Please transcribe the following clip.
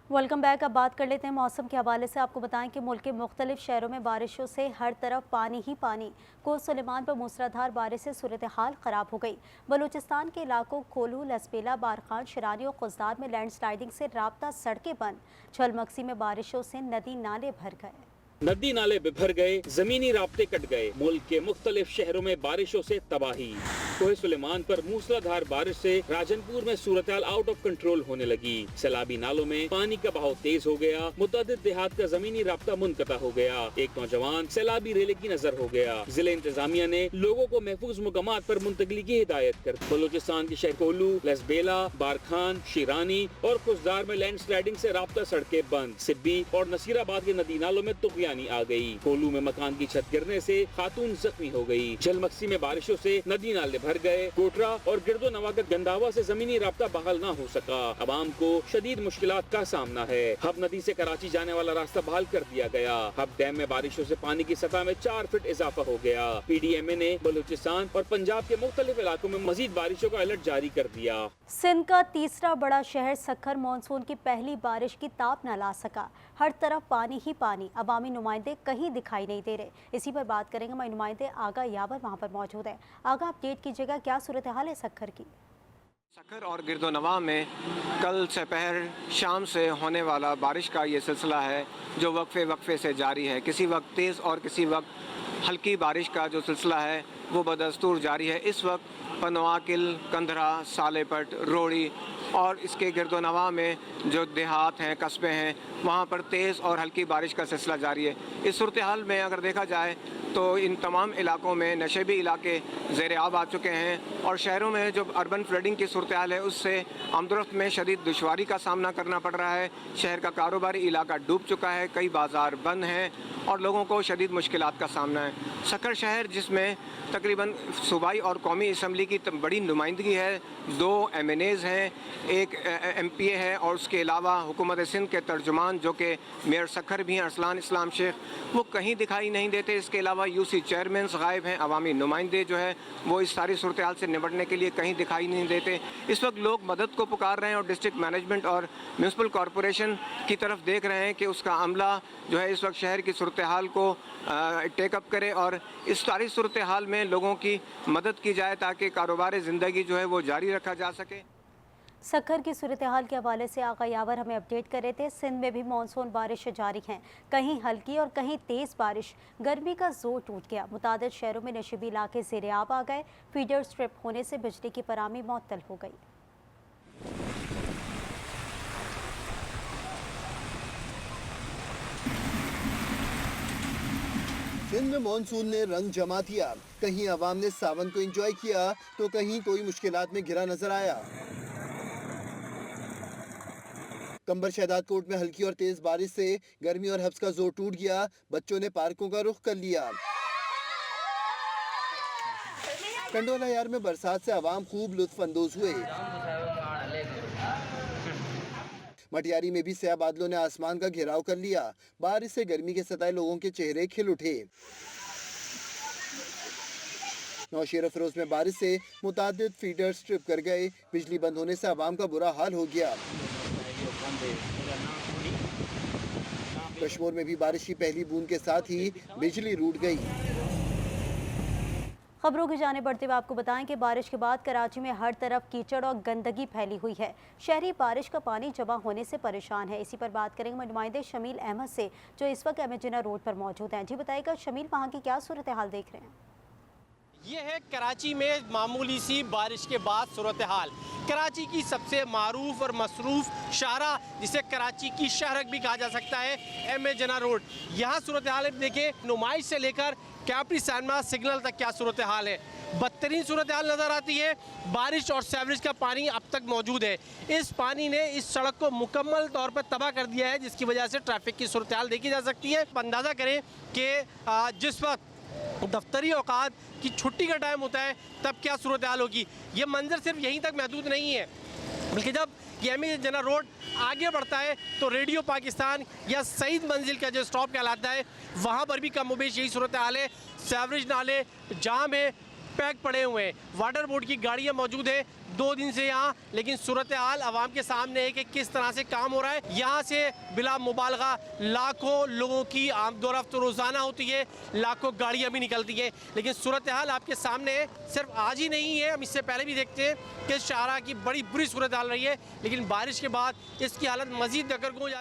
Welcome back. अब बात कर लेते हैं मौसम के हवाले से। आपको बताएं कि मुल्क के मुख्तलिफ शहरों में बारिशों से हर तरफ पानी ही पानी। कोट सुलेमान पर मूसलाधार बारिश से सूरत हाल ख़राब हो गई। बलूचिस्तान के इलाकों कोलू, लसबेला, बारखान, शिरानी और खुजदार में लैंडस्लाइडिंग से राब्ता सड़कें बंद। झलमक्सी में बारिशों से नदी नाले भर गए। नदी नाले बिभर गए, जमीनी राब्ते कट गए। मुल्क के मुख्तलिफ शहरों में बारिशों से तबाही। कोहे सुलेमान पर मूसलाधार बारिश से राजनपुर में सूरत हाल आउट ऑफ कंट्रोल होने लगी। सैलाबी नालों में पानी का बहाव तेज हो गया। मुतअद्दिद देहात का जमीनी राब्ता मुनक़ता हो गया। एक नौजवान सैलाबी रेले की नजर हो गया। जिले इंतजामिया ने लोगों को महफूज मुकामात पर मुंतकली की हिदायत कर। बलूचिस्तान के शहर कोलू, लसबेला, बारखान, शिरानी और खुजदार में लैंडस्लाइडिंग से राब्ता सड़कें बंद। सिब्बी और नसीराबाद के नदी नालों में तुगयानी आ गई। कोलू में मकान की छत गिरने से खातून जख्मी हो गई। झलमक्सी में बारिशों से नदी नाले भर गए। कोटरा और गिरदो नवा का गंदावा से जमीनी राब्ता बहाल न हो सका। अवाम को शदीद मुश्किलात का सामना है। हब नदी से कराची जाने वाला रास्ता बहाल कर दिया गया। हब डैम में बारिशों से पानी की सतह में 4 फीट इजाफा हो गया। PDMA ने बलूचिस्तान और पंजाब के मुख्तलिफ इलाकों में मजीद बारिशों का अलर्ट जारी कर दिया। सिंध का तीसरा बड़ा शहर सक्खर मानसून की पहली बारिश की ताप न ला सका। हर तरफ पानी ही पानी। अवामी नुमाइंदे कहीं दिखाई नहीं दे रहे। इसी पर बात करेंगे। हमारे नुमाइंदे आगा यावर वहाँ पर मौजूद है। आगा, अपडेट कीजिएगा, क्या सूरत हाल है सक्खर की? सक्खर और गिरदो नवा में कल दोपहर शाम से होने वाला बारिश का ये सिलसिला है जो वक्फे वक्फे से जारी है। किसी वक्त तेज़ और किसी वक्त हल्की बारिश का जो सिलसिला है वो बदस्तूर जारी है। इस वक्त पनवाकिल, कंधरा, सालेपट, रोड़ी और इसके गिरदो नवा में जो देहात हैं, कस्बे हैं, वहाँ पर तेज़ और हल्की बारिश का सिलसिला जारी है। इस सूरत हाल में अगर देखा जाए तो इन तमाम इलाकों में नशेबी इलाके ज़ेर आब आ चुके हैं और शहरों में जो अर्बन फ्लडिंग की सूरत हाल है उससे आमदोरफ्त में शदीद दुश्वारी का सामना करना पड़ रहा है। शहर का कारोबारी इलाका डूब चुका है, कई बाज़ार बंद हैं और लोगों को शदीद मुश्किलात का सामना है। सक्खर शहर जिसमें तकरीबन सूबाई और कौमी असम्बली की बड़ी नुमाइंदगी है, 2 MNAs हैं, एक MPA है और उसके अलावा हुकूमत सिंध के तर्जुमान जो कि मेयर सक्खर भी हैं, अरसलान इस्लाम शेख, वो कहीं दिखाई नहीं देते। इसके अलावा UC चेयरमैन गायब हैं। अवामी नुमाइंदे जो है वो इस सारी सूरत हाल से निपटने के लिए कहीं दिखाई नहीं देते। इस वक्त लोग मदद को पुकार रहे हैं और डिस्ट्रिक्ट मैनेजमेंट और म्यूनसिपल कॉरपोरेशन की तरफ देख रहे हैं कि उसका अमला जो है इस वक्त शहर की सूरत हाल को टेकअप करे और इस सारी सूरत हाल में लोगों की मदद की जाए ताकि कारोबार ज़िंदगी जो है वो जारी रखा जा सके। सक्खर की सूरत हाल के हवाले से आगा यावर हमें अपडेट कर रहे थे। सिंध में भी मानसून बारिश जारी हैं, कहीं हल्की और कहीं तेज़ बारिश। गर्मी का जोर टूट गया। मुतादिद शहरों में नशीबी इलाके ज़ेर आब आ गए। फीडर स्ट्रिप होने से बिजली की फराहमी मुअत्तल हो गई। सिंध में मानसून ने रंग जमा दिया। कहीं अवाम ने सावन को एंजॉय किया तो कहीं कोई मुश्किलात में घिरा नजर आया। कंबर शहदाद कोट में हल्की और तेज बारिश से गर्मी और हब्स का जोर टूट गया। बच्चों ने पार्कों का रुख कर लिया। कंडोला यार में बरसात से अवाम खूब लुत्फ अंदोज हुए। मटियारी में भी स्याह बादलों ने आसमान का घेराव कर लिया। बारिश से गर्मी के सताए लोगों के चेहरे खिल उठे। नौशेरा फिरोज में बारिश से मुतादिद फीडर स्ट्रिप कर गए। बिजली बंद होने से अवाम का बुरा हाल हो गया। कश्मीर में भी बारिश की पहली बूंद के साथ ही बिजली रूठ गई। खबरों की जाने बढ़ते हुए आपको बताएं कि बारिश के बाद कराची में हर तरफ कीचड़ और गंदगी फैली हुई है। शहरी बारिश का पानी जमा होने से परेशान है। इसी पर बात करेंगे नुमाइंदे शमील अहमद से जो इस वक्त एमेजिना रोड पर मौजूद हैं। जी बताइएगा शमील, वहाँ की क्या सूरत हाल देख रहे हैं? ये है कराची में मामूली सी बारिश के बाद सूरत हाल। कराची की सबसे मारूफ और मसरूफ शाहरा जिसे कराची की शहरक भी कहा जा सकता है, एमेजिना रोड। यहाँ सूरत हाल देखें, नुमाइश से लेकर कैप्री सैनमा सिग्नल तक क्या सूरत हाल है। बदतरीन सूरत हाल नज़र आती है। बारिश और सेवरेज का पानी अब तक मौजूद है। इस पानी ने इस सड़क को मुकम्मल तौर पर तबाह कर दिया है जिसकी वजह से ट्रैफिक की सूरत हाल देखी जा सकती है। अंदाज़ा करें कि जिस वक्त दफ्तरी औकात की छुट्टी का टाइम होता है तब क्या सूरत हाल होगी। ये मंजर सिर्फ यहीं तक महदूद नहीं है बल्कि जब ये एमेजिना रोड आगे बढ़ता है तो रेडियो पाकिस्तान या सईद मंजिल का जो स्टॉप कहलाता है वहाँ पर भी कम बेश यही सूरत हाल है। सेवरेज नाले जाम है, पैक पड़े हुए हैं। वाटर बोर्ड की गाड़ियाँ मौजूद है 2 दिन से यहाँ, लेकिन सूरत हाल आवाम के सामने है कि किस तरह से काम हो रहा है। यहाँ से बिला मुबालगा लाखों लोगों की आमदोरफ्त रोज़ाना होती है, लाखों गाड़ियाँ भी निकलती हैं, लेकिन सूरत हाल आपके सामने है। सिर्फ आज ही नहीं है, हम इससे पहले भी देखते हैं कि शाहरा की बड़ी बुरी सूरत हाल रही है, लेकिन बारिश के बाद इसकी हालत मज़ीद दरगों हो जाती है।